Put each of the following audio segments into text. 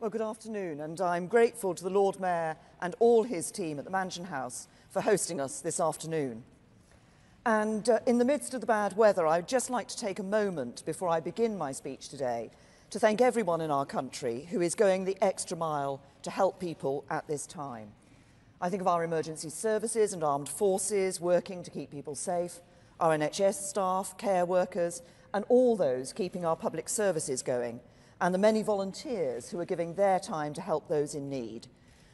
Well, good afternoon, and I'm grateful to the Lord Mayor and all his team at the Mansion House for hosting us this afternoon. And in the midst of the bad weather, I'd just like to take a moment before I begin my speech today to thank everyone in our country who is going the extra mile to help people at this time. I think of our emergency services and armed forces working to keep people safe, our NHS staff, care workers, and all those keeping our public services going, and the many volunteers who are giving their time to help those in need.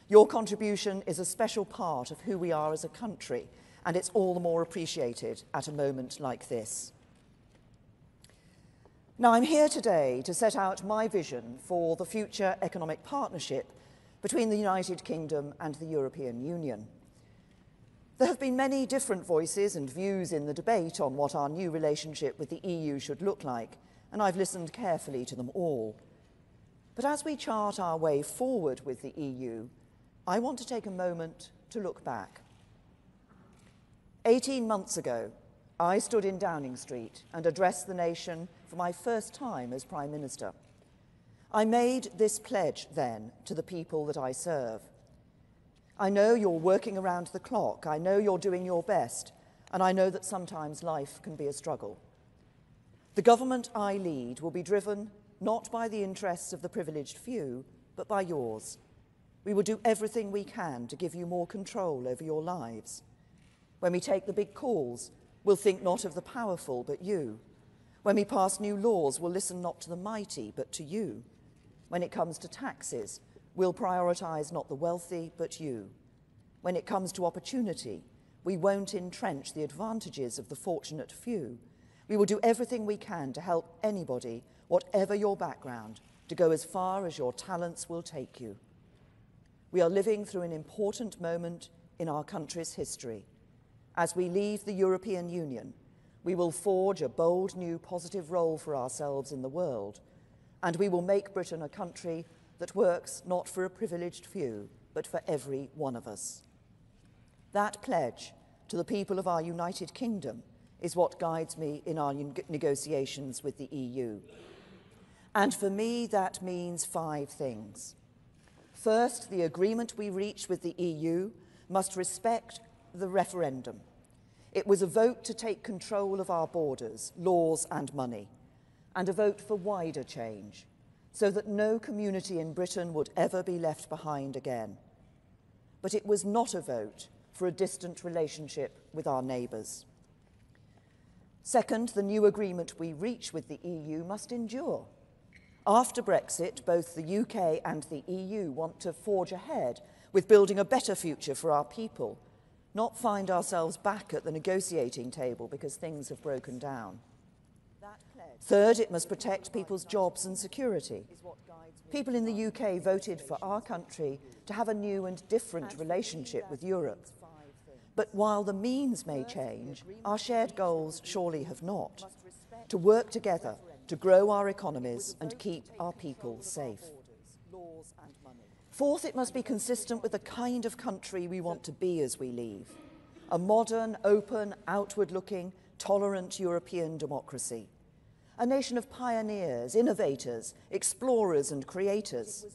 Your contribution is a special part of who we are as a country, and it's all the more appreciated at a moment like this. Now, I'm here today to set out my vision for the future economic partnership between the United Kingdom and the European Union. There have been many different voices and views in the debate on what our new relationship with the EU should look like, and I've listened carefully to them all. But as we chart our way forward with the EU, I want to take a moment to look back. 18 months ago, I stood in Downing Street and addressed the nation for my first time as Prime Minister. I made this pledge then to the people that I serve. I know you're working around the clock, I know you're doing your best, and I know that sometimes life can be a struggle. The government I lead will be driven not by the interests of the privileged few, but by yours. We will do everything we can to give you more control over your lives. When we take the big calls, we'll think not of the powerful, but you. When we pass new laws, we'll listen not to the mighty, but to you. When it comes to taxes, we'll prioritise not the wealthy, but you. When it comes to opportunity, we won't entrench the advantages of the fortunate few. We will do everything we can to help anybody, whatever your background, to go as far as your talents will take you. We are living through an important moment in our country's history. As we leave the European Union, we will forge a bold new positive role for ourselves in the world, and we will make Britain a country that works not for a privileged few, but for every one of us. That pledge to the people of our United Kingdom is what guides me in our negotiations with the EU. And for me, that means 5 things. First, the agreement we reach with the EU must respect the referendum. It was a vote to take control of our borders, laws and money, and a vote for wider change, so that no community in Britain would ever be left behind again. But it was not a vote for a distant relationship with our neighbours. Second, the new agreement we reach with the EU must endure. After Brexit, both the UK and the EU want to forge ahead with building a better future for our people, not find ourselves back at the negotiating table because things have broken down. Third, it must protect people's jobs and security. People in the UK voted for our country to have a new and different relationship with Europe. But while the means may change, our shared goals surely have not. To work together, to grow our economies and keep our people safe. Fourth, it must be consistent with the kind of country we want to be as we leave. A modern, open, outward-looking, tolerant European democracy. A nation of pioneers, innovators, explorers and creators.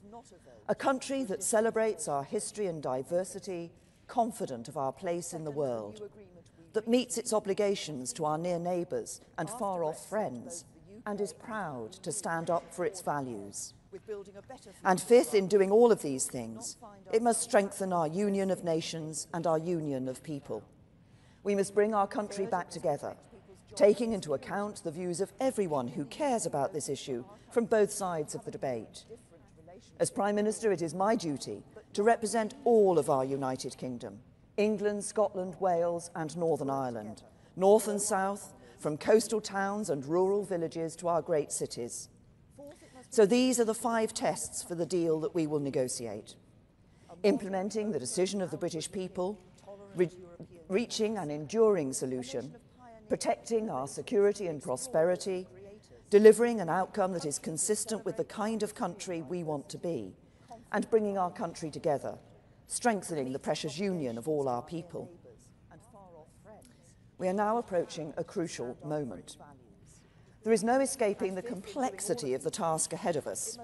A country that celebrates our history and diversity, confident of our place in the world, that meets its obligations to our near neighbours and far-off friends, and is proud to stand up for its values. And fifth, in doing all of these things, it must strengthen our union of nations and our union of people. We must bring our country back together, taking into account the views of everyone who cares about this issue from both sides of the debate. As Prime Minister, it is my duty to represent all of our United Kingdom, England, Scotland, Wales and Northern Ireland, north and south, from coastal towns and rural villages to our great cities. So these are the 5 tests for the deal that we will negotiate. Implementing the decision of the British people, reaching an enduring solution, protecting our security and prosperity, delivering an outcome that is consistent with the kind of country we want to be, and bringing our country together, strengthening the precious union of all our people. We are now approaching a crucial moment. There is no escaping the complexity of the task ahead of us.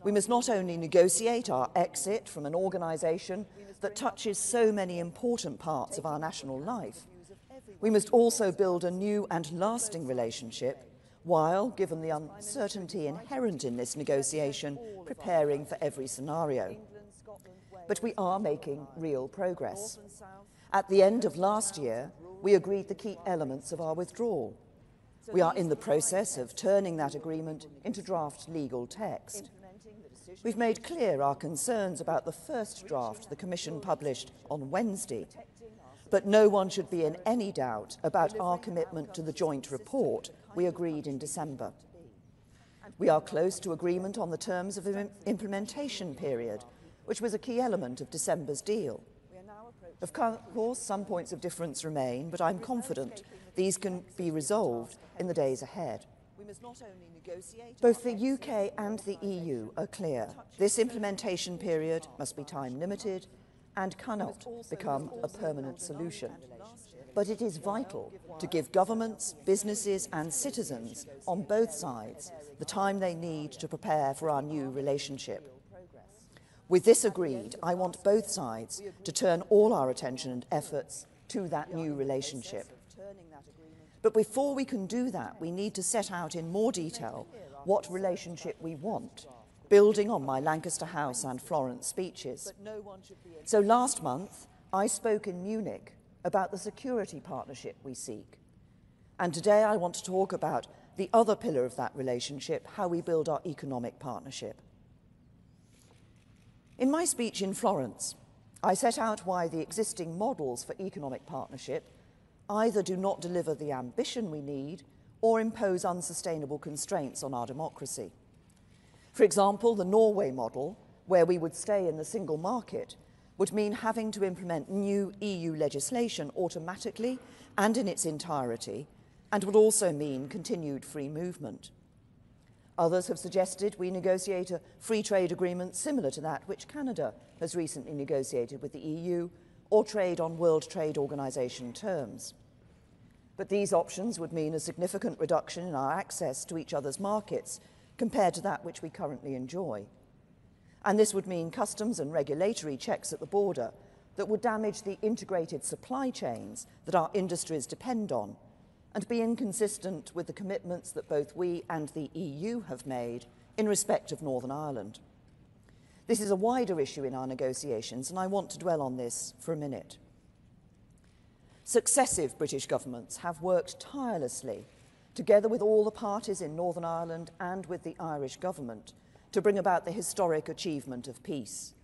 We must not only negotiate our exit from an organisation that touches so many important parts of our national life, we must also build a new and lasting relationship while, given the uncertainty inherent in this negotiation, preparing for every scenario. But we are making real progress. At the end of last year, we agreed the key elements of our withdrawal. We are in the process of turning that agreement into draft legal text. We've made clear our concerns about the first draft the Commission published on Wednesday, but no one should be in any doubt about our commitment to the joint report we agreed in December. We are close to agreement on the terms of the implementation period, which was a key element of December's deal. Of course, some points of difference remain, but I'm confident these can be resolved in the days ahead. Both the UK and the EU are clear. This implementation period must be time-limited and cannot become a permanent solution. But it is vital to give governments, businesses and citizens on both sides the time they need to prepare for our new relationship. With this agreed, I want both sides to turn all our attention and efforts to that new relationship. But before we can do that, we need to set out in more detail what relationship we want, building on my Lancaster House and Florence speeches. So last month, I spoke in Munich about the security partnership we seek. And today I want to talk about the other pillar of that relationship, how we build our economic partnership. In my speech in Florence, I set out why the existing models for economic partnership either do not deliver the ambition we need or impose unsustainable constraints on our democracy. For example, the Norway model, where we would stay in the single market, would mean having to implement new EU legislation automatically and in its entirety, and would also mean continued free movement. Others have suggested we negotiate a free trade agreement similar to that which Canada has recently negotiated with the EU, or trade on World Trade Organization terms. But these options would mean a significant reduction in our access to each other's markets compared to that which we currently enjoy. And this would mean customs and regulatory checks at the border that would damage the integrated supply chains that our industries depend on, and be inconsistent with the commitments that both we and the EU have made in respect of Northern Ireland. This is a wider issue in our negotiations, and I want to dwell on this for a minute. Successive British governments have worked tirelessly, together with all the parties in Northern Ireland and with the Irish government, to bring about the historic achievement of peace.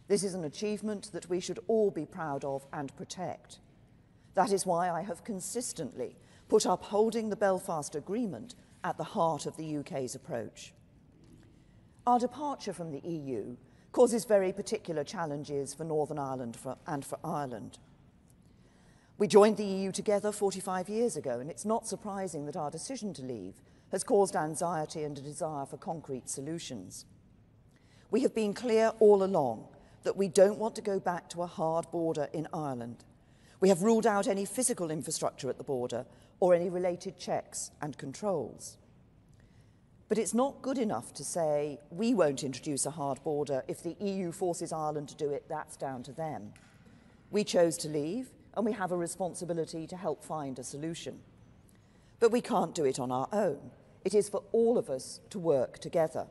This is an achievement that we should all be proud of and protect. That is why I have consistently put upholding the Belfast Agreement at the heart of the UK's approach. Our departure from the EU causes very particular challenges for Northern Ireland and for Ireland. We joined the EU together 45 years ago, and it's not surprising that our decision to leave has caused anxiety and a desire for concrete solutions. We have been clear all along that we don't want to go back to a hard border in Ireland. We have ruled out any physical infrastructure at the border or any related checks and controls. But it's not good enough to say we won't introduce a hard border. If the EU forces Ireland to do it, that's down to them. We chose to leave, and we have a responsibility to help find a solution. But we can't do it on our own. It is for all of us to work together.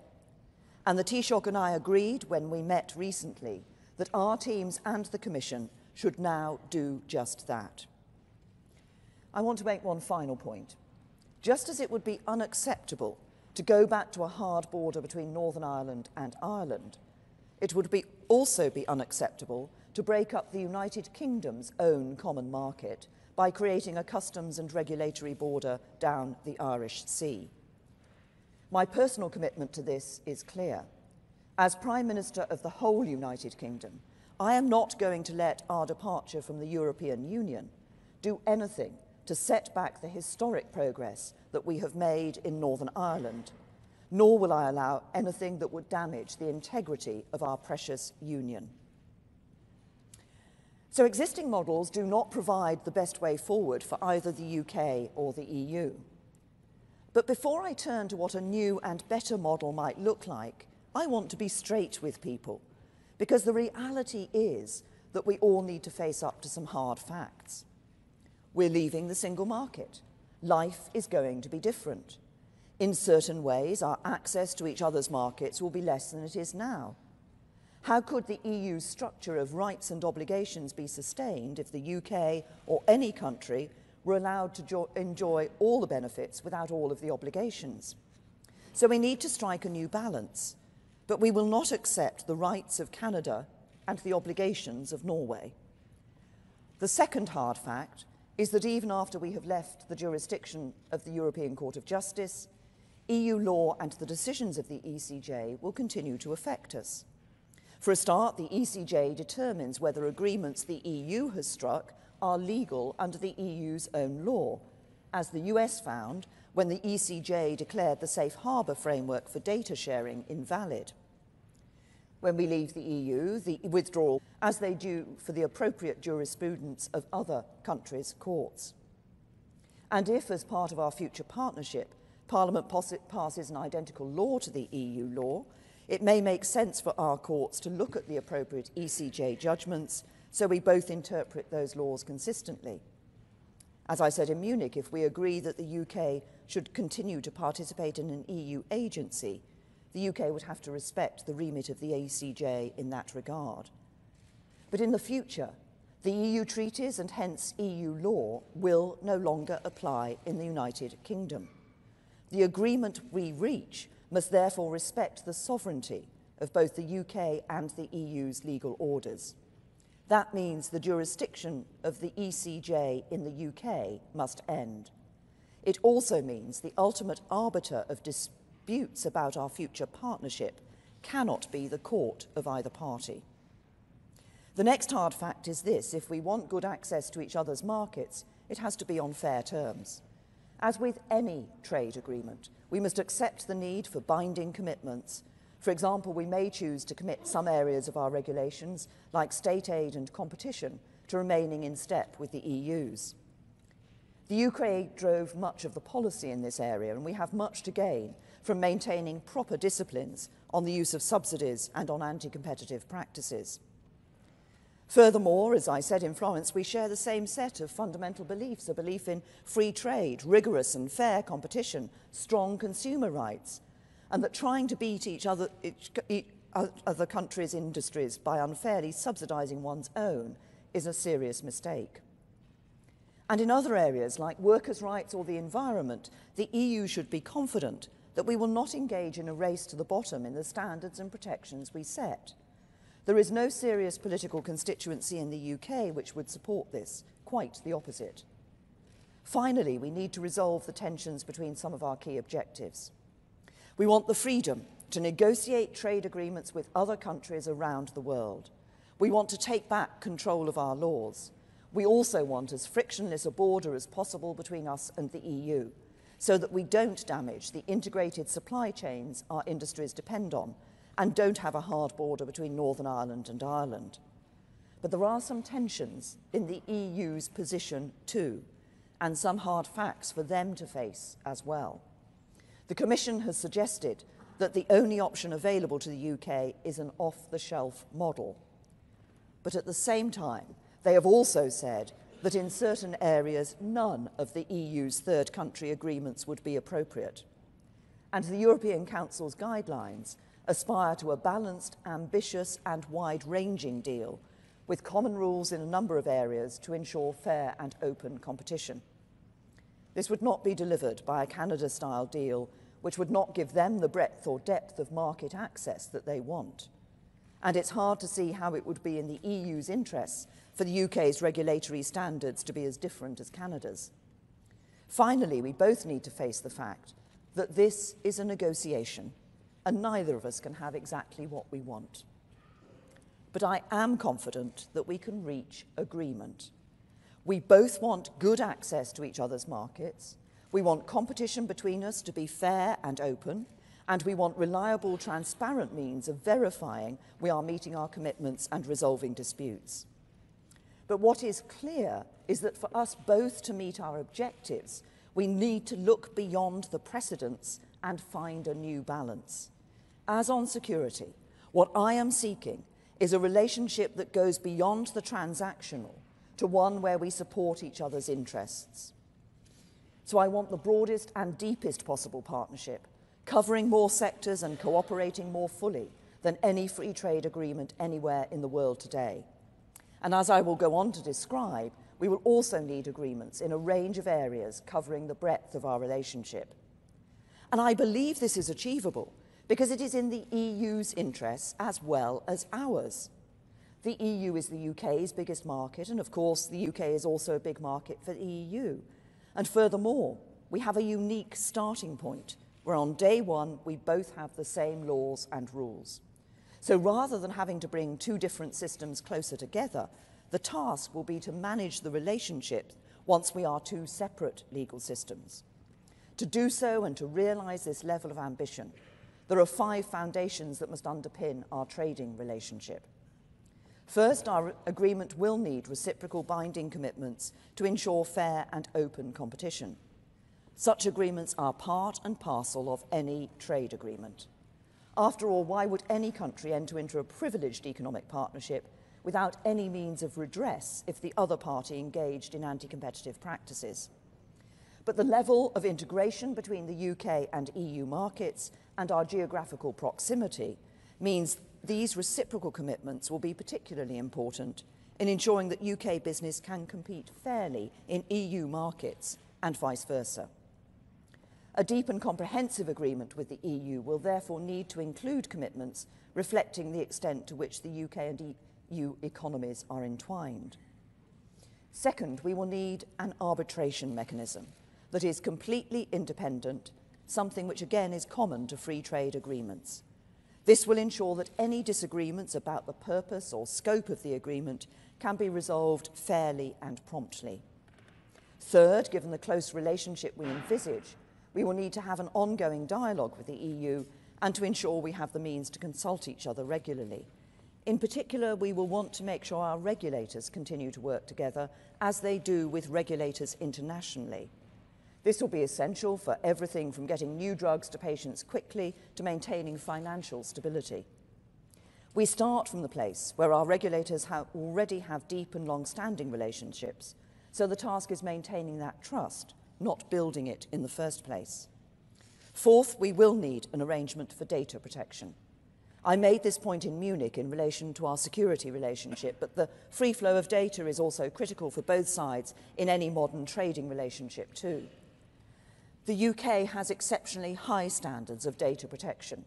And the Taoiseach and I agreed when we met recently that our teams and the Commission should now do just that. I want to make one final point. Just as it would be unacceptable to go back to a hard border between Northern Ireland and Ireland, it would also be unacceptable to break up the United Kingdom's own common market by creating a customs and regulatory border down the Irish Sea. My personal commitment to this is clear. As Prime Minister of the whole United Kingdom, I am not going to let our departure from the European Union do anything to set back the historic progress that we have made in Northern Ireland, nor will I allow anything that would damage the integrity of our precious union. So existing models do not provide the best way forward for either the UK or the EU. But before I turn to what a new and better model might look like, I want to be straight with people, because the reality is that we all need to face up to some hard facts. We're leaving the single market. Life is going to be different. In certain ways, our access to each other's markets will be less than it is now. How could the EU's structure of rights and obligations be sustained if the UK or any country were allowed to enjoy all the benefits without all of the obligations? So we need to strike a new balance, but we will not accept the rights of Canada and the obligations of Norway. The second hard fact is that even after we have left the jurisdiction of the European Court of Justice, EU law and the decisions of the ECJ will continue to affect us. For a start, the ECJ determines whether agreements the EU has struck are legal under the EU's own law, as the US found when the ECJ declared the safe harbour framework for data sharing invalid. When we leave the EU, the withdrawal, as they do for the appropriate jurisprudence of other countries' courts. And if, as part of our future partnership, Parliament passes an identical law to the EU law, it may make sense for our courts to look at the appropriate ECJ judgments so we both interpret those laws consistently. As I said in Munich, if we agree that the UK should continue to participate in an EU agency, the UK would have to respect the remit of the ECJ in that regard. But in the future, the EU treaties and hence EU law will no longer apply in the United Kingdom. The agreement we reach must therefore respect the sovereignty of both the UK and the EU's legal orders. That means the jurisdiction of the ECJ in the UK must end. It also means the ultimate arbiter of disputes about our future partnership cannot be the court of either party. The next hard fact is this: if we want good access to each other's markets, it has to be on fair terms. As with any trade agreement, we must accept the need for binding commitments. For example, we may choose to commit some areas of our regulations, like state aid and competition, to remaining in step with the EU's. The UK drove much of the policy in this area, and we have much to gain from maintaining proper disciplines on the use of subsidies and on anti-competitive practices. Furthermore, as I said in Florence, we share the same set of fundamental beliefs: a belief in free trade, rigorous and fair competition, strong consumer rights, and that trying to beat other countries' industries by unfairly subsidising one's own is a serious mistake. And in other areas, like workers' rights or the environment, the EU should be confident that we will not engage in a race to the bottom in the standards and protections we set. There is no serious political constituency in the UK which would support this, quite the opposite. Finally, we need to resolve the tensions between some of our key objectives. We want the freedom to negotiate trade agreements with other countries around the world. We want to take back control of our laws. We also want as frictionless a border as possible between us and the EU, so that we don't damage the integrated supply chains our industries depend on, and don't have a hard border between Northern Ireland and Ireland. But there are some tensions in the EU's position too, and some hard facts for them to face as well. The Commission has suggested that the only option available to the UK is an off-the-shelf model. But at the same time, they have also said that in certain areas, none of the EU's third country agreements would be appropriate. And the European Council's guidelines aspire to a balanced, ambitious and wide-ranging deal with common rules in a number of areas to ensure fair and open competition. This would not be delivered by a Canada-style deal which would not give them the breadth or depth of market access that they want. And it's hard to see how it would be in the EU's interests for the UK's regulatory standards to be as different as Canada's. Finally, we both need to face the fact that this is a negotiation, and neither of us can have exactly what we want. But I am confident that we can reach agreement. We both want good access to each other's markets. We want competition between us to be fair and open, and we want reliable, transparent means of verifying we are meeting our commitments and resolving disputes. But what is clear is that for us both to meet our objectives, We need to look beyond the precedents and find a new balance. As on security, what I am seeking is a relationship that goes beyond the transactional to one where we support each other's interests. So I want the broadest and deepest possible partnership, covering more sectors and cooperating more fully than any free trade agreement anywhere in the world today. And as I will go on to describe, we will also need agreements in a range of areas covering the breadth of our relationship. And I believe this is achievable because it is in the EU's interests as well as ours. The EU is the UK's biggest market, and of course the UK is also a big market for the EU. And furthermore, we have a unique starting point where on day one we both have the same laws and rules. So rather than having to bring two different systems closer together, the task will be to manage the relationship once we are two separate legal systems. To do so and to realise this level of ambition, there are 5 foundations that must underpin our trading relationship. First, our agreement will need reciprocal binding commitments to ensure fair and open competition. Such agreements are part and parcel of any trade agreement. After all, why would any country enter into a privileged economic partnership without any means of redress if the other party engaged in anti-competitive practices? But the level of integration between the UK and EU markets and our geographical proximity means these reciprocal commitments will be particularly important in ensuring that UK business can compete fairly in EU markets and vice versa. A deep and comprehensive agreement with the EU will therefore need to include commitments reflecting the extent to which the UK and EU economies are entwined. Second, we will need an arbitration mechanism that is completely independent, something which again is common to free trade agreements. This will ensure that any disagreements about the purpose or scope of the agreement can be resolved fairly and promptly. Third, given the close relationship we envisage, we will need to have an ongoing dialogue with the EU and to ensure we have the means to consult each other regularly. In particular, we will want to make sure our regulators continue to work together as they do with regulators internationally. This will be essential for everything from getting new drugs to patients quickly to maintaining financial stability. We start from the place where our regulators already have deep and long-standing relationships, so the task is maintaining that trust, not building it in the first place. Fourth, we will need an arrangement for data protection. I made this point in Munich in relation to our security relationship, but the free flow of data is also critical for both sides in any modern trading relationship too. The UK has exceptionally high standards of data protection,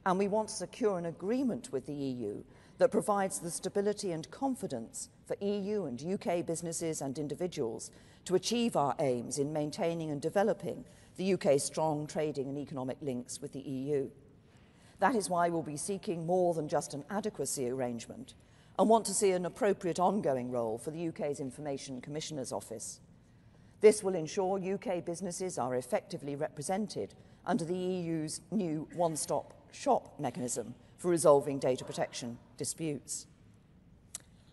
and we want to secure an agreement with the EU that provides the stability and confidence for EU and UK businesses and individuals to achieve our aims in maintaining and developing the UK's strong trading and economic links with the EU. That is why we'll be seeking more than just an adequacy arrangement and want to see an appropriate ongoing role for the UK's Information Commissioner's Office. This will ensure UK businesses are effectively represented under the EU's new one-stop shop mechanism for resolving data protection disputes.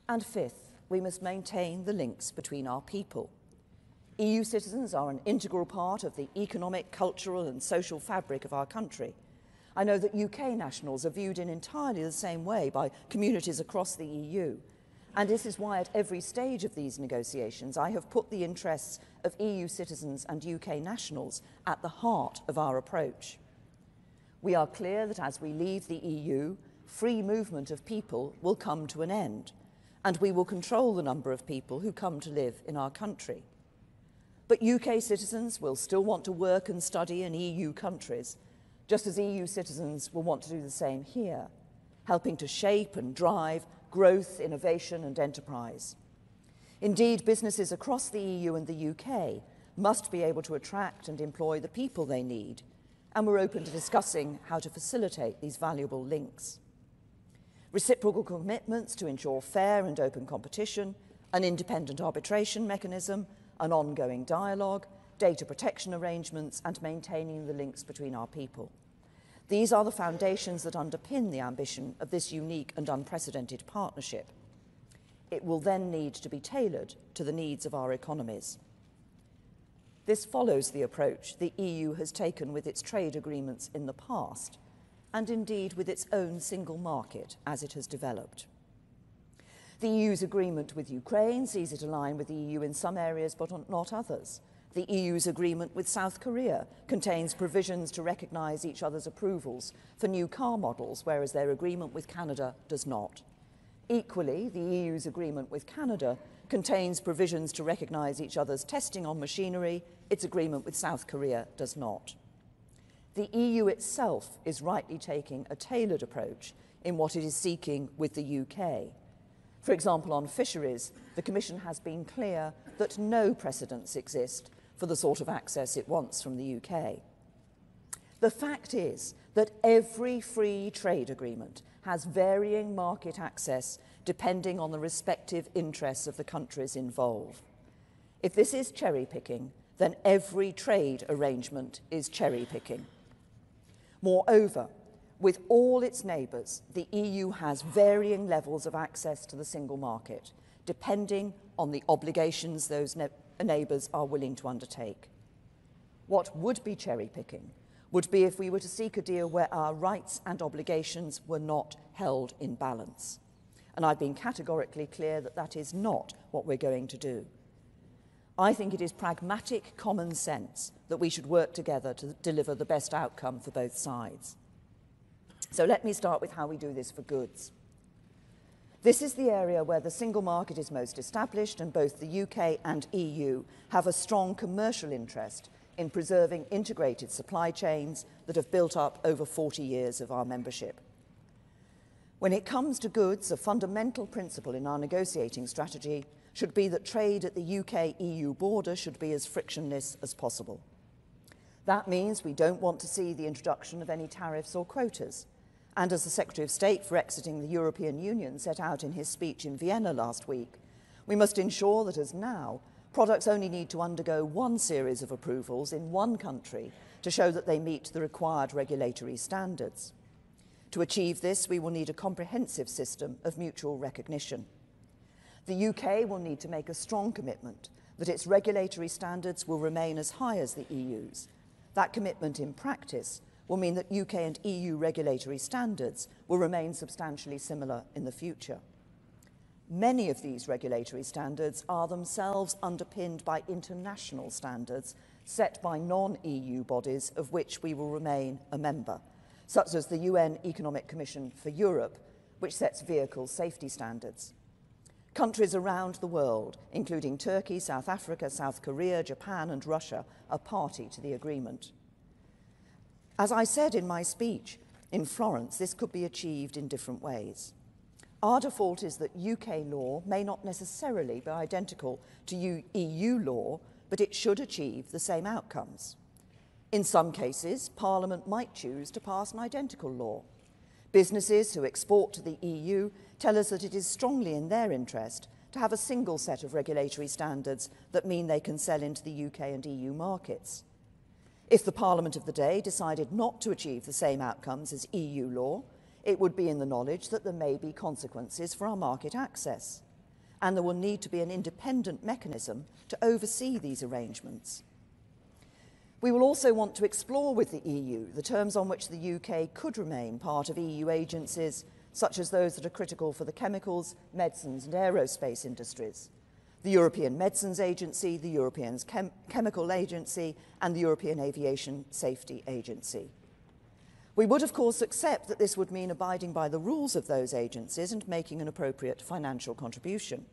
And fifth, we must maintain the links between our people. EU citizens are an integral part of the economic, cultural and social fabric of our country. I know that UK nationals are viewed in entirely the same way by communities across the EU, and this is why at every stage of these negotiations I have put the interests of EU citizens and UK nationals at the heart of our approach. We are clear that as we leave the EU, free movement of people will come to an end, and we will control the number of people who come to live in our country. But UK citizens will still want to work and study in EU countries, just as EU citizens will want to do the same here, helping to shape and drive growth, innovation and enterprise. Indeed, businesses across the EU and the UK must be able to attract and employ the people they need, and we're open to discussing how to facilitate these valuable links. Reciprocal commitments to ensure fair and open competition, an independent arbitration mechanism, an ongoing dialogue, data protection arrangements, and maintaining the links between our people. These are the foundations that underpin the ambition of this unique and unprecedented partnership. It will then need to be tailored to the needs of our economies. This follows the approach the EU has taken with its trade agreements in the past, and indeed with its own single market as it has developed. The EU's agreement with Ukraine sees it align with the EU in some areas but not others. The EU's agreement with South Korea contains provisions to recognise each other's approvals for new car models, whereas their agreement with Canada does not. Equally, the EU's agreement with Canada contains provisions to recognise each other's testing on machinery. Its agreement with South Korea does not. The EU itself is rightly taking a tailored approach in what it is seeking with the UK. For example, on fisheries, the Commission has been clear that no precedents exist for the sort of access it wants from the UK. The fact is that every free trade agreement has varying market access depending on the respective interests of the countries involved. If this is cherry-picking, then every trade arrangement is cherry-picking. Moreover, with all its neighbours, the EU has varying levels of access to the single market, depending on the obligations those neighbours are willing to undertake. What would be cherry-picking would be if we were to seek a deal where our rights and obligations were not held in balance. And I've been categorically clear that that is not what we're going to do. I think it is pragmatic common sense that we should work together to deliver the best outcome for both sides. So let me start with how we do this for goods. This is the area where the single market is most established, and both the UK and EU have a strong commercial interest in preserving integrated supply chains that have built up over 40 years of our membership. When it comes to goods, a fundamental principle in our negotiating strategy should be that trade at the UK-EU border should be as frictionless as possible. That means we don't want to see the introduction of any tariffs or quotas. And as the Secretary of State for exiting the European Union set out in his speech in Vienna last week, we must ensure that, as now, products only need to undergo one series of approvals in one country to show that they meet the required regulatory standards. To achieve this, we will need a comprehensive system of mutual recognition. The UK will need to make a strong commitment that its regulatory standards will remain as high as the EU's. That commitment in practice will mean that UK and EU regulatory standards will remain substantially similar in the future. Many of these regulatory standards are themselves underpinned by international standards set by non-EU bodies of which we will remain a member, such as the UN Economic Commission for Europe, which sets vehicle safety standards. Countries around the world, including Turkey, South Africa, South Korea, Japan and Russia, are party to the agreement. As I said in my speech in Florence, this could be achieved in different ways. Our default is that UK law may not necessarily be identical to EU law, but it should achieve the same outcomes. In some cases, Parliament might choose to pass an identical law. Businesses who export to the EU tell us that it is strongly in their interest to have a single set of regulatory standards that mean they can sell into the UK and EU markets. If the Parliament of the day decided not to achieve the same outcomes as EU law, it would be in the knowledge that there may be consequences for our market access, and there will need to be an independent mechanism to oversee these arrangements. We will also want to explore with the EU the terms on which the UK could remain part of EU agencies, such as those that are critical for the chemicals, medicines and aerospace industries. The European Medicines Agency, the European Chemical Agency and the European Aviation Safety Agency. We would, of course, accept that this would mean abiding by the rules of those agencies and making an appropriate financial contribution.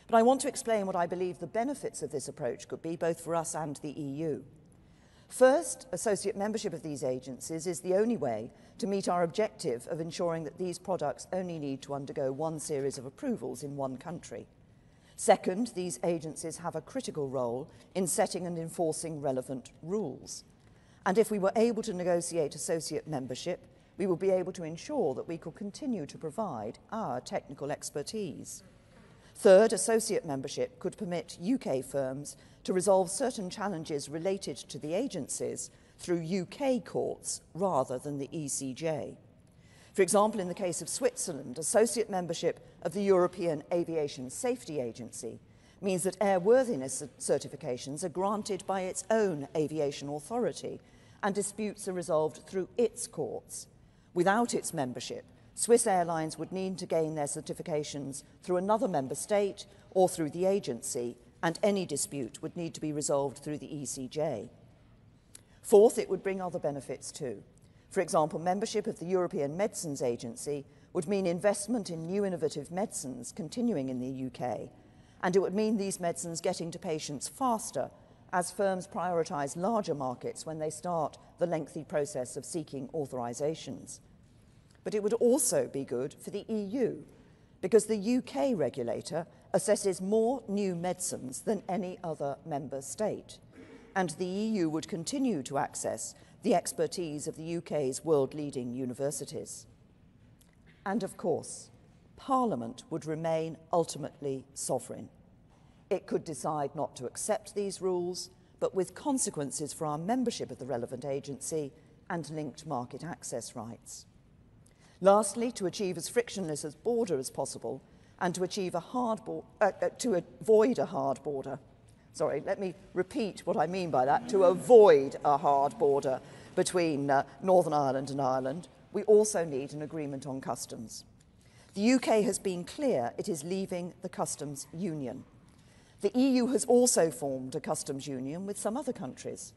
But I want to explain what I believe the benefits of this approach could be, both for us and the EU. First, associate membership of these agencies is the only way to meet our objective of ensuring that these products only need to undergo one series of approvals in one country. Second, these agencies have a critical role in setting and enforcing relevant rules. And if we were able to negotiate associate membership, we will be able to ensure that we could continue to provide our technical expertise. Third, associate membership could permit UK firms to resolve certain challenges related to the agencies through UK courts rather than the ECJ. For example, in the case of Switzerland, associate membership of the European Aviation Safety Agency means that airworthiness certifications are granted by its own aviation authority and disputes are resolved through its courts. Without its membership, Swiss airlines would need to gain their certifications through another member state or through the agency, and any dispute would need to be resolved through the ECJ. Fourth, it would bring other benefits too. For example, membership of the European Medicines Agency would mean investment in new innovative medicines continuing in the UK, and it would mean these medicines getting to patients faster as firms prioritise larger markets when they start the lengthy process of seeking authorisations. But it would also be good for the EU, because the UK regulator assesses more new medicines than any other member state, and the EU would continue to access the expertise of the UK's world-leading universities. And of course, Parliament would remain ultimately sovereign. It could decide not to accept these rules, but with consequences for our membership of the relevant agency and linked market access rights. Lastly, to achieve as frictionless a border as possible and to achieve to avoid a hard border. Sorry, let me repeat what I mean by that. To avoid a hard border between Northern Ireland and Ireland, we also need an agreement on customs. The UK has been clear it is leaving the customs union. The EU has also formed a customs union with some other countries.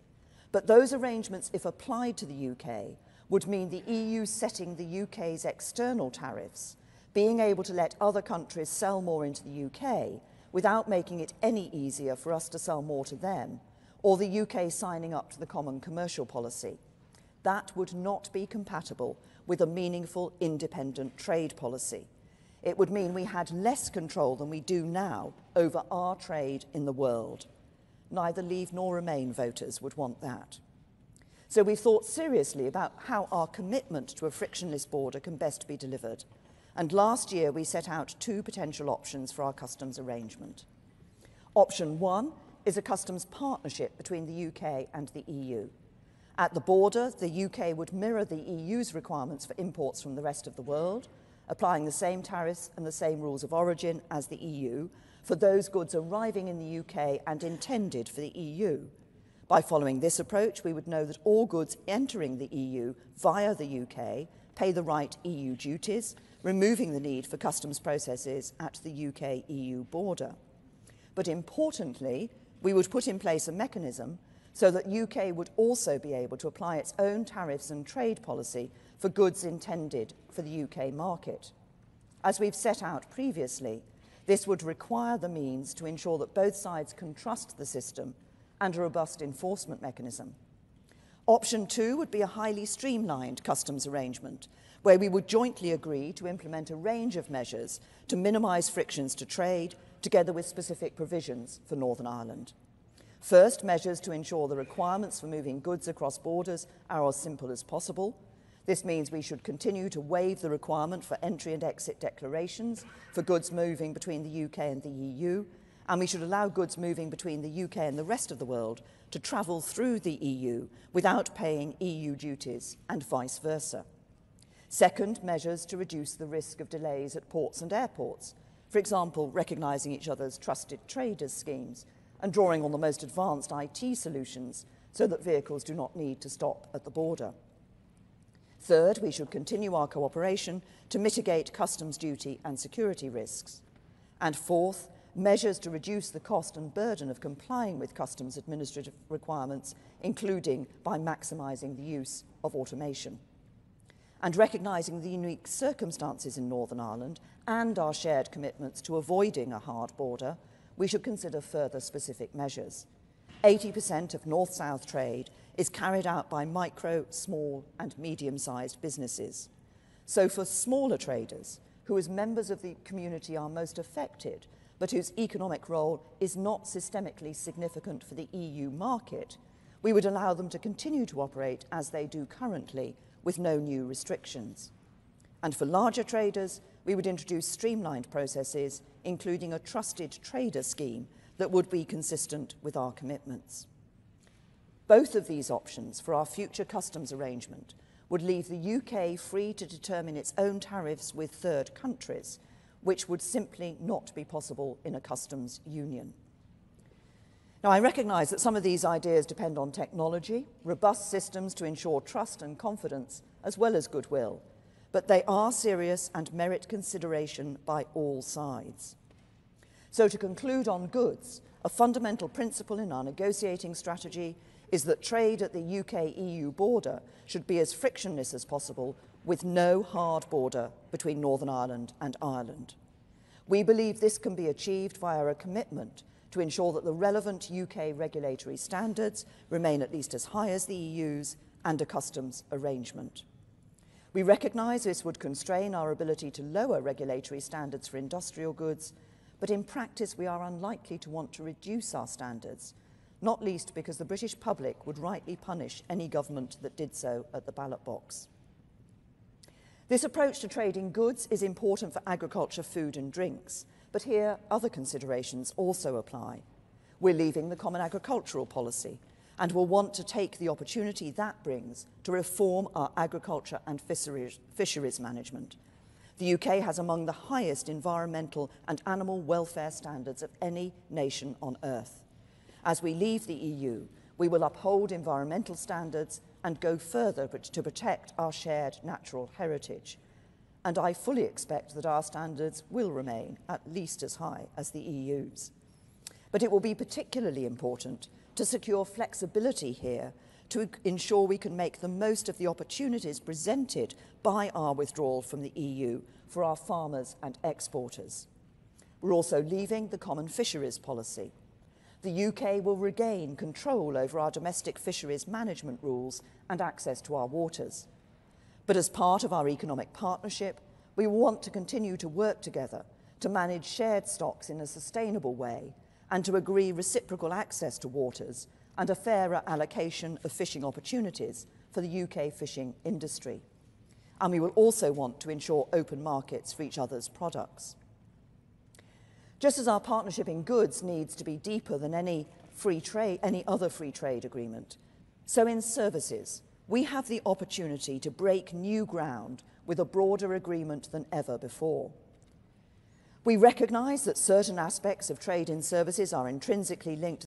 But those arrangements, if applied to the UK, would mean the EU setting the UK's external tariffs, being able to let other countries sell more into the UK without making it any easier for us to sell more to them, or the UK signing up to the common commercial policy. That would not be compatible with a meaningful independent trade policy. It would mean we had less control than we do now over our trade in the world. Neither Leave nor Remain voters would want that. So we've thought seriously about how our commitment to a frictionless border can best be delivered. And last year we set out two potential options for our customs arrangement. Option one is a customs partnership between the UK and the EU. At the border, the UK would mirror the EU's requirements for imports from the rest of the world, applying the same tariffs and the same rules of origin as the EU for those goods arriving in the UK and intended for the EU. By following this approach, we would know that all goods entering the EU via the UK pay the right EU duties, removing the need for customs processes at the UK-EU border. But importantly, we would put in place a mechanism so that UK would also be able to apply its own tariffs and trade policy for goods intended for the UK market. As we've set out previously, this would require the means to ensure that both sides can trust the system and a robust enforcement mechanism. Option two would be a highly streamlined customs arrangement where we would jointly agree to implement a range of measures to minimise frictions to trade, together with specific provisions for Northern Ireland. First, measures to ensure the requirements for moving goods across borders are as simple as possible. This means we should continue to waive the requirement for entry and exit declarations for goods moving between the UK and the EU, and we should allow goods moving between the UK and the rest of the world to travel through the EU without paying EU duties, and vice versa. Second, measures to reduce the risk of delays at ports and airports, for example, recognising each other's trusted traders schemes and drawing on the most advanced IT solutions so that vehicles do not need to stop at the border. Third, we should continue our cooperation to mitigate customs duty and security risks. And fourth, measures to reduce the cost and burden of complying with customs administrative requirements, including by maximising the use of automation. And recognising the unique circumstances in Northern Ireland and our shared commitments to avoiding a hard border, we should consider further specific measures. 80% of north-south trade is carried out by micro, small and medium-sized businesses. So for smaller traders, who as members of the community are most affected, but whose economic role is not systemically significant for the EU market, we would allow them to continue to operate as they do currently, with no new restrictions. And for larger traders, we would introduce streamlined processes, including a trusted trader scheme that would be consistent with our commitments. Both of these options for our future customs arrangement would leave the UK free to determine its own tariffs with third countries, which would simply not be possible in a customs union. Now, I recognise that some of these ideas depend on technology, robust systems to ensure trust and confidence, as well as goodwill, but they are serious and merit consideration by all sides. So to conclude on goods, a fundamental principle in our negotiating strategy is that trade at the UK-EU border should be as frictionless as possible, with no hard border between Northern Ireland and Ireland. We believe this can be achieved via a commitment to ensure that the relevant UK regulatory standards remain at least as high as the EU's and a customs arrangement. We recognise this would constrain our ability to lower regulatory standards for industrial goods, but in practice we are unlikely to want to reduce our standards, not least because the British public would rightly punish any government that did so at the ballot box. This approach to trade in goods is important for agriculture, food and drinks, but here other considerations also apply. We're leaving the Common Agricultural Policy and will want to take the opportunity that brings to reform our agriculture and fisheries management. The UK has among the highest environmental and animal welfare standards of any nation on earth. As we leave the EU, we will uphold environmental standards and go further to protect our shared natural heritage. And I fully expect that our standards will remain at least as high as the EU's. But it will be particularly important to secure flexibility here to ensure we can make the most of the opportunities presented by our withdrawal from the EU for our farmers and exporters. We're also leaving the Common Fisheries Policy. The UK will regain control over our domestic fisheries management rules and access to our waters. But as part of our economic partnership, we want to continue to work together to manage shared stocks in a sustainable way and to agree reciprocal access to waters and a fairer allocation of fishing opportunities for the UK fishing industry. And we will also want to ensure open markets for each other's products. Just as our partnership in goods needs to be deeper than any other free trade agreement, so in services, we have the opportunity to break new ground with a broader agreement than ever before. We recognise that certain aspects of trade in services are intrinsically linked